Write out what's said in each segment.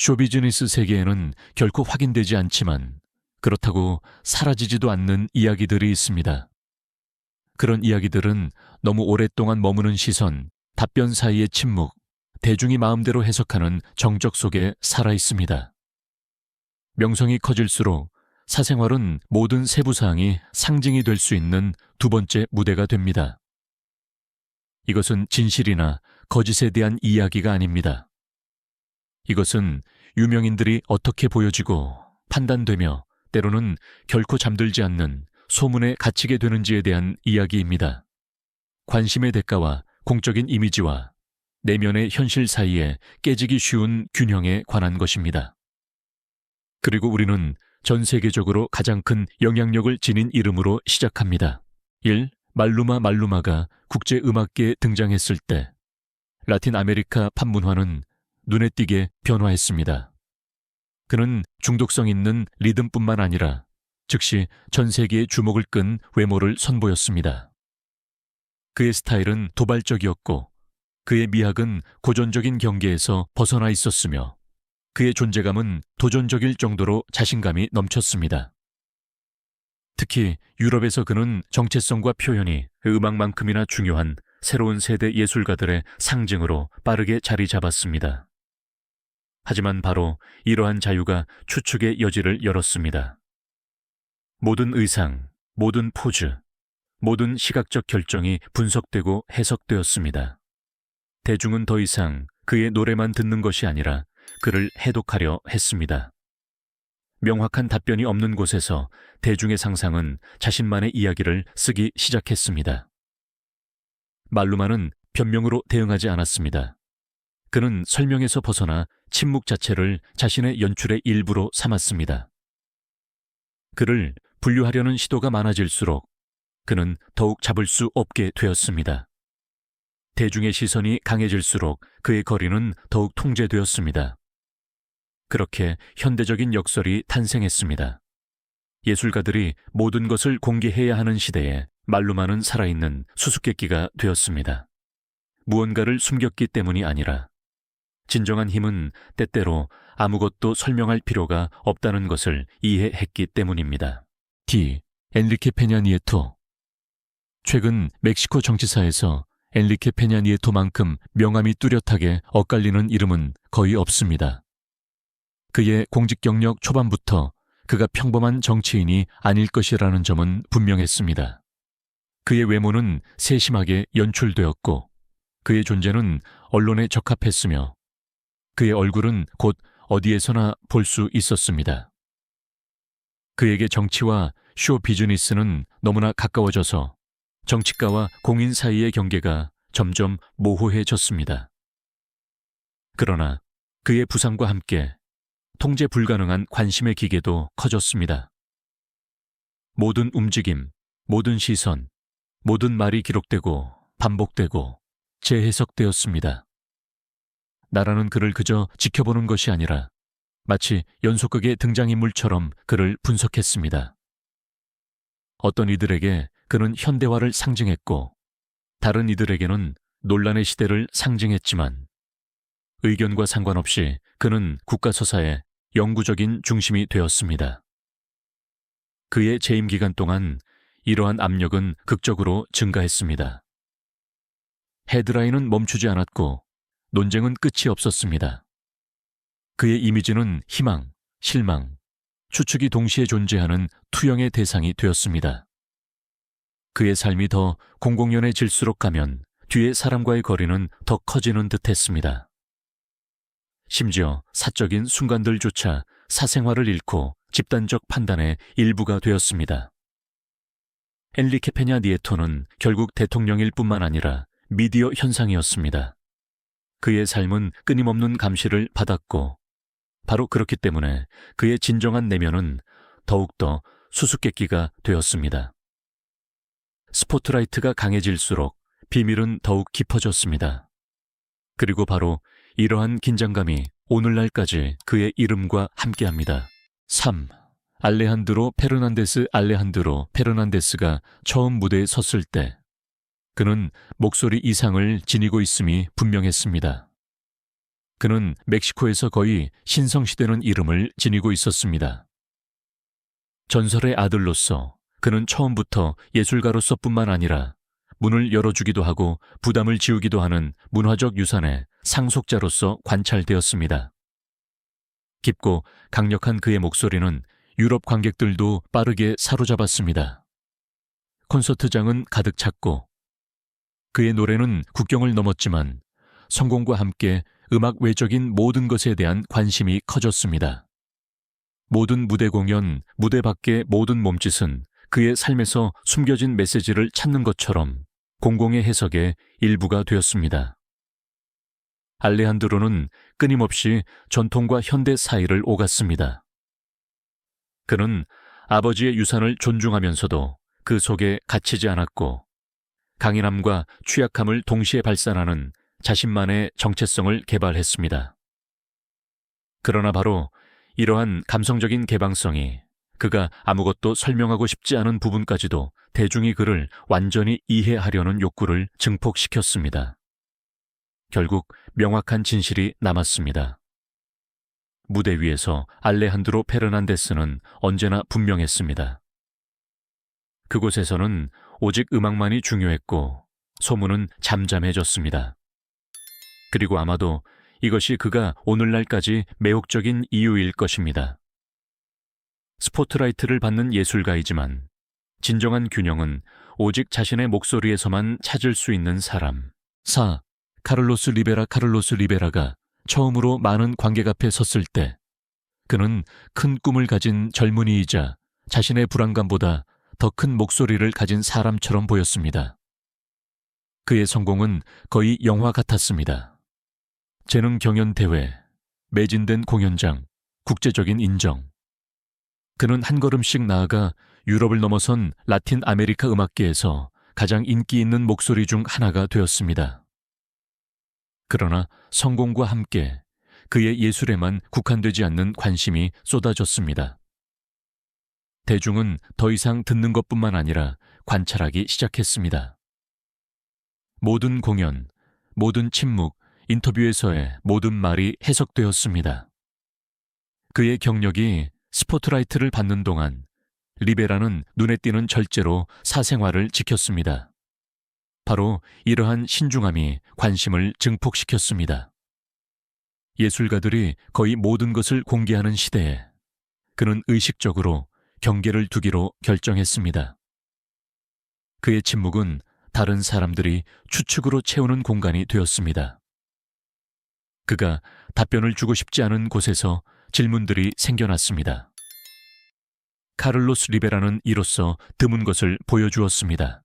쇼비즈니스 세계에는 결코 확인되지 않지만 그렇다고 사라지지도 않는 이야기들이 있습니다. 그런 이야기들은 너무 오랫동안 머무는 시선, 답변 사이의 침묵, 대중이 마음대로 해석하는 정적 속에 살아 있습니다. 명성이 커질수록 사생활은 모든 세부사항이 상징이 될 수 있는 두 번째 무대가 됩니다. 이것은 진실이나 거짓에 대한 이야기가 아닙니다. 이것은 유명인들이 어떻게 보여지고 판단되며 때로는 결코 잠들지 않는 소문에 갇히게 되는지에 대한 이야기입니다. 관심의 대가와 공적인 이미지와 내면의 현실 사이에 깨지기 쉬운 균형에 관한 것입니다. 그리고 우리는 전 세계적으로 가장 큰 영향력을 지닌 이름으로 시작합니다. 1. 말루마가 국제음악계에 등장했을 때 라틴 아메리카 팝문화는 눈에 띄게 변화했습니다. 그는 중독성 있는 리듬뿐만 아니라 즉시 전 세계의 주목을 끈 외모를 선보였습니다. 그의 스타일은 도발적이었고 그의 미학은 고전적인 경계에서 벗어나 있었으며 그의 존재감은 도전적일 정도로 자신감이 넘쳤습니다. 특히 유럽에서 그는 정체성과 표현이 음악만큼이나 중요한 새로운 세대 예술가들의 상징으로 빠르게 자리 잡았습니다. 하지만 바로 이러한 자유가 추측의 여지를 열었습니다. 모든 의상, 모든 포즈, 모든 시각적 결정이 분석되고 해석되었습니다. 대중은 더 이상 그의 노래만 듣는 것이 아니라 그를 해독하려 했습니다. 명확한 답변이 없는 곳에서 대중의 상상은 자신만의 이야기를 쓰기 시작했습니다. 말루마는 변명으로 대응하지 않았습니다. 그는 설명에서 벗어나 침묵 자체를 자신의 연출의 일부로 삼았습니다. 그를 분류하려는 시도가 많아질수록 그는 더욱 잡을 수 없게 되었습니다. 대중의 시선이 강해질수록 그의 거리는 더욱 통제되었습니다. 그렇게 현대적인 역설이 탄생했습니다. 예술가들이 모든 것을 공개해야 하는 시대에 말루마는 살아있는 수수께끼가 되었습니다. 무언가를 숨겼기 때문이 아니라 진정한 힘은 때때로 아무것도 설명할 필요가 없다는 것을 이해했기 때문입니다. D. 엔리케 페냐 니에토. 최근 멕시코 정치사에서 엔리케 페냐 니에토만큼 명암이 뚜렷하게 엇갈리는 이름은 거의 없습니다. 그의 공직 경력 초반부터 그가 평범한 정치인이 아닐 것이라는 점은 분명했습니다. 그의 외모는 세심하게 연출되었고 그의 존재는 언론에 적합했으며 그의 얼굴은 곧 어디에서나 볼 수 있었습니다. 그에게 정치와 쇼 비즈니스는 너무나 가까워져서 정치가와 공인 사이의 경계가 점점 모호해졌습니다. 그러나 그의 부상과 함께 통제 불가능한 관심의 기계도 커졌습니다. 모든 움직임, 모든 시선, 모든 말이 기록되고 반복되고 재해석되었습니다. 나라는 그를 그저 지켜보는 것이 아니라 마치 연속극의 등장인물처럼 그를 분석했습니다. 어떤 이들에게 그는 현대화를 상징했고 다른 이들에게는 논란의 시대를 상징했지만 의견과 상관없이 그는 국가서사의 영구적인 중심이 되었습니다. 그의 재임 기간 동안 이러한 압력은 극적으로 증가했습니다. 헤드라인은 멈추지 않았고 논쟁은 끝이 없었습니다. 그의 이미지는 희망, 실망, 추측이 동시에 존재하는 투영의 대상이 되었습니다. 그의 삶이 더 공공연해질수록 가면 뒤에 사람과의 거리는 더 커지는 듯했습니다. 심지어 사적인 순간들조차 사생활을 잃고 집단적 판단의 일부가 되었습니다. 엔리케 페냐 니에토는 결국 대통령일 뿐만 아니라 미디어 현상이었습니다. 그의 삶은 끊임없는 감시를 받았고 바로 그렇기 때문에 그의 진정한 내면은 더욱더 수수께끼가 되었습니다. 스포트라이트가 강해질수록 비밀은 더욱 깊어졌습니다. 그리고 바로 이러한 긴장감이 오늘날까지 그의 이름과 함께합니다. 3. 알레한드로 페르난데스가 처음 무대에 섰을 때 그는 목소리 이상을 지니고 있음이 분명했습니다. 그는 멕시코에서 거의 신성시되는 이름을 지니고 있었습니다. 전설의 아들로서 그는 처음부터 예술가로서뿐만 아니라 문을 열어주기도 하고 부담을 지우기도 하는 문화적 유산의 상속자로서 관찰되었습니다. 깊고 강력한 그의 목소리는 유럽 관객들도 빠르게 사로잡았습니다. 콘서트장은 가득 찼고 그의 노래는 국경을 넘었지만 성공과 함께 음악 외적인 모든 것에 대한 관심이 커졌습니다. 모든 무대 공연, 무대 밖의 모든 몸짓은 그의 삶에서 숨겨진 메시지를 찾는 것처럼 공공의 해석의 일부가 되었습니다. 알레한드로는 끊임없이 전통과 현대 사이를 오갔습니다. 그는 아버지의 유산을 존중하면서도 그 속에 갇히지 않았고 강인함과 취약함을 동시에 발산하는 자신만의 정체성을 개발했습니다. 그러나 바로 이러한 감성적인 개방성이 그가 아무것도 설명하고 싶지 않은 부분까지도 대중이 그를 완전히 이해하려는 욕구를 증폭시켰습니다. 결국 명확한 진실이 남았습니다. 무대 위에서 알레한드로 페르난데스는 언제나 분명했습니다. 그곳에서는 오직 음악만이 중요했고 소문은 잠잠해졌습니다. 그리고 아마도 이것이 그가 오늘날까지 매혹적인 이유일 것입니다. 스포트라이트를 받는 예술가이지만 진정한 균형은 오직 자신의 목소리에서만 찾을 수 있는 사람. 카를로스 리베라가 처음으로 많은 관객 앞에 섰을 때 그는 큰 꿈을 가진 젊은이이자 자신의 불안감보다 더 큰 목소리를 가진 사람처럼 보였습니다. 그의 성공은 거의 영화 같았습니다. 재능 경연 대회, 매진된 공연장, 국제적인 인정. 그는 한 걸음씩 나아가 유럽을 넘어선 라틴 아메리카 음악계에서 가장 인기 있는 목소리 중 하나가 되었습니다. 그러나 성공과 함께 그의 예술에만 국한되지 않는 관심이 쏟아졌습니다. 대중은 더 이상 듣는 것뿐만 아니라 관찰하기 시작했습니다. 모든 공연, 모든 침묵, 인터뷰에서의 모든 말이 해석되었습니다. 그의 경력이 스포트라이트를 받는 동안 리베라는 눈에 띄는 절제로 사생활을 지켰습니다. 바로 이러한 신중함이 관심을 증폭시켰습니다. 예술가들이 거의 모든 것을 공개하는 시대에 그는 의식적으로 경계를 두기로 결정했습니다. 그의 침묵은 다른 사람들이 추측으로 채우는 공간이 되었습니다. 그가 답변을 주고 싶지 않은 곳에서 질문들이 생겨났습니다. 카를로스 리베라는 이로써 드문 것을 보여주었습니다.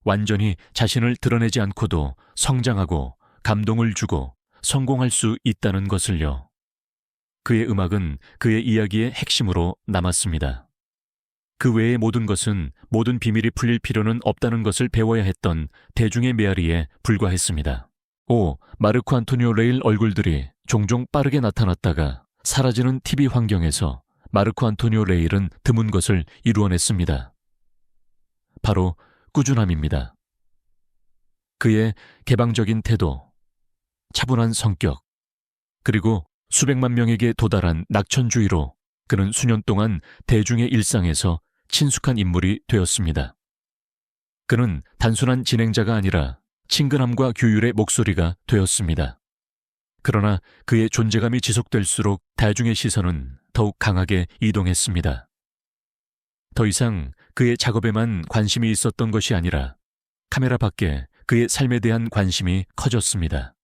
완전히 자신을 드러내지 않고도 성장하고 감동을 주고 성공할 수 있다는 것을요. 그의 음악은 그의 이야기의 핵심으로 남았습니다. 그 외의 모든 것은 모든 비밀이 풀릴 필요는 없다는 것을 배워야 했던 대중의 메아리에 불과했습니다. 마르코 안토니오 레일 얼굴들이 종종 빠르게 나타났다가 사라지는 TV 환경에서 마르코 안토니오 레일은 드문 것을 이루어냈습니다. 바로 꾸준함입니다. 그의 개방적인 태도, 차분한 성격, 그리고 수백만 명에게 도달한 낙천주의로 그는 수년 동안 대중의 일상에서 친숙한 인물이 되었습니다. 그는 단순한 진행자가 아니라 친근함과 규율의 목소리가 되었습니다. 그러나 그의 존재감이 지속될수록 대중의 시선은 더욱 강하게 이동했습니다. 더 이상 그의 작업에만 관심이 있었던 것이 아니라 카메라 밖에 그의 삶에 대한 관심이 커졌습니다.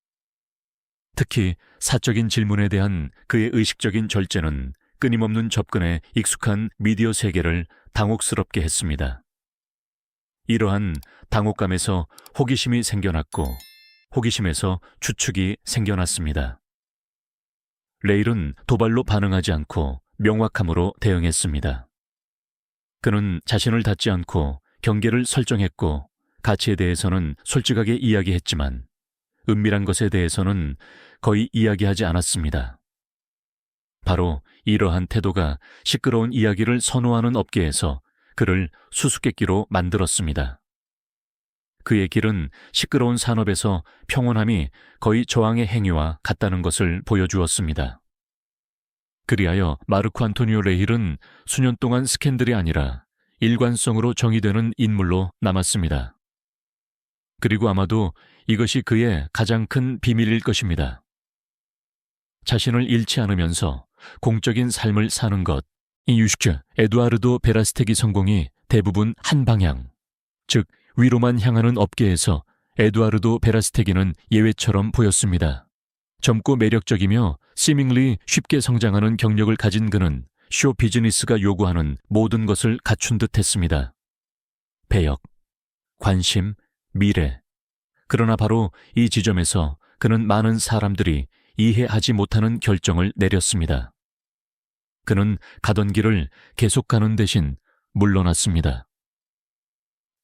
특히 사적인 질문에 대한 그의 의식적인 절제는 끊임없는 접근에 익숙한 미디어 세계를 당혹스럽게 했습니다. 이러한 당혹감에서 호기심이 생겨났고 호기심에서 추측이 생겨났습니다. 레일은 도발로 반응하지 않고 명확함으로 대응했습니다. 그는 자신을 닫지 않고 경계를 설정했고 가치에 대해서는 솔직하게 이야기했지만 은밀한 것에 대해서는 거의 이야기하지 않았습니다. 바로 이러한 태도가 시끄러운 이야기를 선호하는 업계에서 그를 수수께끼로 만들었습니다. 그의 길은 시끄러운 산업에서 평온함이 거의 저항의 행위와 같다는 것을 보여주었습니다. 그리하여 마르코 안토니오 레힐은 수년 동안 스캔들이 아니라 일관성으로 정의되는 인물로 남았습니다. 그리고 아마도 이것이 그의 가장 큰 비밀일 것입니다. 자신을 잃지 않으면서 공적인 삶을 사는 것, 이 유슈크 에두아르도 베라스텍의 성공이 대부분 한 방향, 즉 위로만 향하는 업계에서 에두아르도 베라스테기는 예외처럼 보였습니다. 젊고 매력적이며 seemingly 쉽게 성장하는 경력을 가진 그는 쇼 비즈니스가 요구하는 모든 것을 갖춘 듯 했습니다. 배역, 관심, 미래. 그러나 바로 이 지점에서 그는 많은 사람들이 이해하지 못하는 결정을 내렸습니다. 그는 가던 길을 계속 가는 대신 물러났습니다.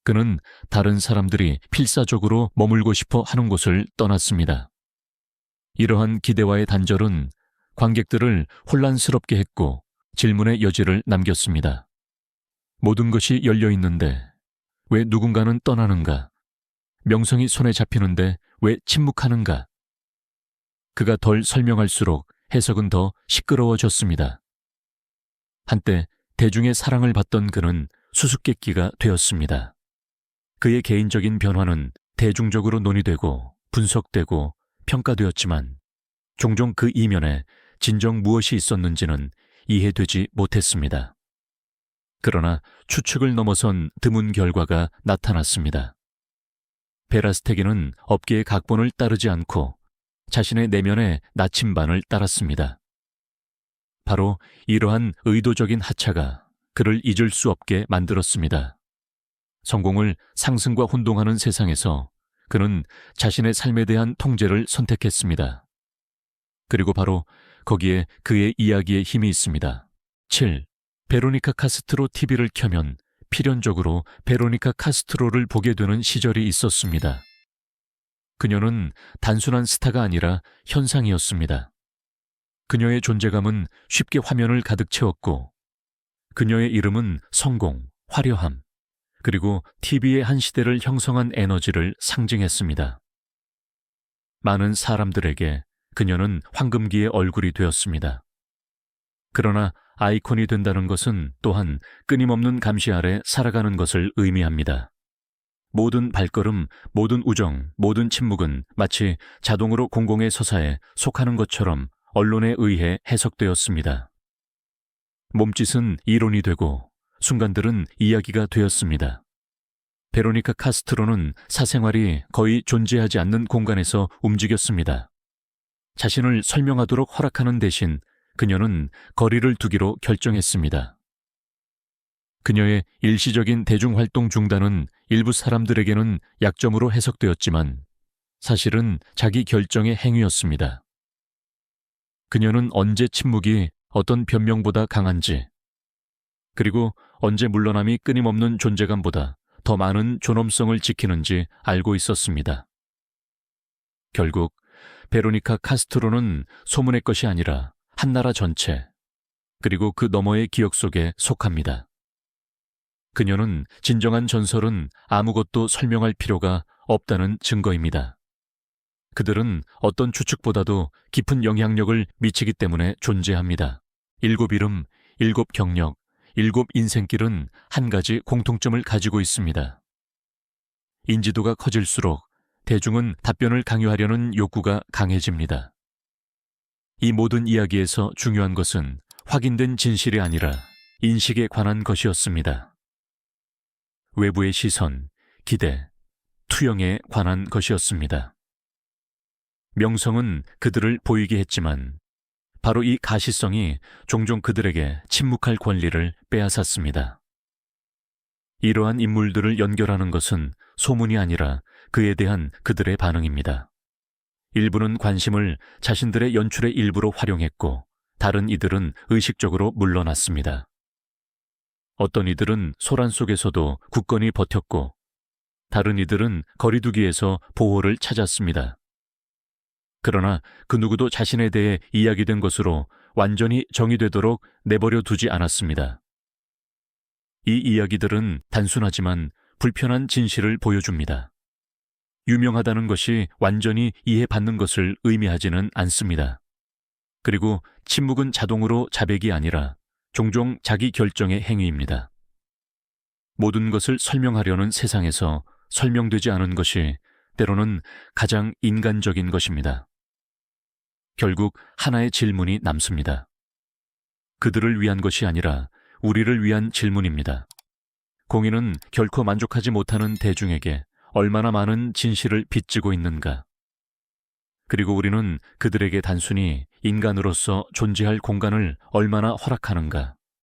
그는 다른 사람들이 필사적으로 머물고 싶어 하는 곳을 떠났습니다. 이러한 기대와의 단절은 관객들을 혼란스럽게 했고 질문의 여지를 남겼습니다. 모든 것이 열려 있는데 왜 누군가는 떠나는가? 명성이 손에 잡히는데 왜 침묵하는가? 그가 덜 설명할수록 해석은 더 시끄러워졌습니다. 한때 대중의 사랑을 받던 그는 수수께끼가 되었습니다. 그의 개인적인 변화는 대중적으로 논의되고 분석되고 평가되었지만 종종 그 이면에 진정 무엇이 있었는지는 이해되지 못했습니다. 그러나 추측을 넘어선 드문 결과가 나타났습니다. 베라스테기는 업계의 각본을 따르지 않고 자신의 내면의 나침반을 따랐습니다. 바로 이러한 의도적인 하차가 그를 잊을 수 없게 만들었습니다. 성공을 상승과 혼동하는 세상에서 그는 자신의 삶에 대한 통제를 선택했습니다. 그리고 바로 거기에 그의 이야기의 힘이 있습니다. 7. 베로니카 카스트로 TV를 켜면 필연적으로 베로니카 카스트로를 보게 되는 시절이 있었습니다. 그녀는 단순한 스타가 아니라 현상이었습니다. 그녀의 존재감은 쉽게 화면을 가득 채웠고 그녀의 이름은 성공, 화려함, 그리고 TV의 한 시대를 형성한 에너지를 상징했습니다. 많은 사람들에게 그녀는 황금기의 얼굴이 되었습니다. 그러나 아이콘이 된다는 것은 또한 끊임없는 감시 아래 살아가는 것을 의미합니다. 모든 발걸음, 모든 우정, 모든 침묵은 마치 자동으로 공공의 서사에 속하는 것처럼 언론에 의해 해석되었습니다. 몸짓은 이론이 되고 순간들은 이야기가 되었습니다. 베로니카 카스트로는 사생활이 거의 존재하지 않는 공간에서 움직였습니다. 자신을 설명하도록 허락하는 대신 그녀는 거리를 두기로 결정했습니다. 그녀의 일시적인 대중활동 중단은 일부 사람들에게는 약점으로 해석되었지만 사실은 자기 결정의 행위였습니다. 그녀는 언제 침묵이 어떤 변명보다 강한지, 그리고 언제 물러남이 끊임없는 존재감보다 더 많은 존엄성을 지키는지 알고 있었습니다. 결국 베로니카 카스트로는 소문의 것이 아니라 한 나라 전체, 그리고 그 너머의 기억 속에 속합니다. 그녀는 진정한 전설은 아무것도 설명할 필요가 없다는 증거입니다. 그들은 어떤 추측보다도 깊은 영향력을 미치기 때문에 존재합니다. 7 이름, 7 경력, 7 인생길은 한 가지 공통점을 가지고 있습니다. 인지도가 커질수록 대중은 답변을 강요하려는 욕구가 강해집니다. 이 모든 이야기에서 중요한 것은 확인된 진실이 아니라 인식에 관한 것이었습니다. 외부의 시선, 기대, 투영에 관한 것이었습니다. 명성은 그들을 보이게 했지만 바로 이 가시성이 종종 그들에게 침묵할 권리를 빼앗았습니다. 이러한 인물들을 연결하는 것은 소문이 아니라 그에 대한 그들의 반응입니다. 일부는 관심을 자신들의 연출의 일부로 활용했고 다른 이들은 의식적으로 물러났습니다. 어떤 이들은 소란 속에서도 굳건히 버텼고 다른 이들은 거리두기에서 보호를 찾았습니다. 그러나 그 누구도 자신에 대해 이야기된 것으로 완전히 정의되도록 내버려 두지 않았습니다. 이 이야기들은 단순하지만 불편한 진실을 보여줍니다. 유명하다는 것이 완전히 이해받는 것을 의미하지는 않습니다. 그리고 침묵은 자동으로 자백이 아니라 종종 자기 결정의 행위입니다. 모든 것을 설명하려는 세상에서 설명되지 않은 것이 때로는 가장 인간적인 것입니다. 결국 하나의 질문이 남습니다. 그들을 위한 것이 아니라 우리를 위한 질문입니다. 공인은 결코 만족하지 못하는 대중에게 얼마나 많은 진실을 빚지고 있는가? 그리고 우리는 그들에게 단순히 인간으로서 존재할 공간을 얼마나 허락하는가?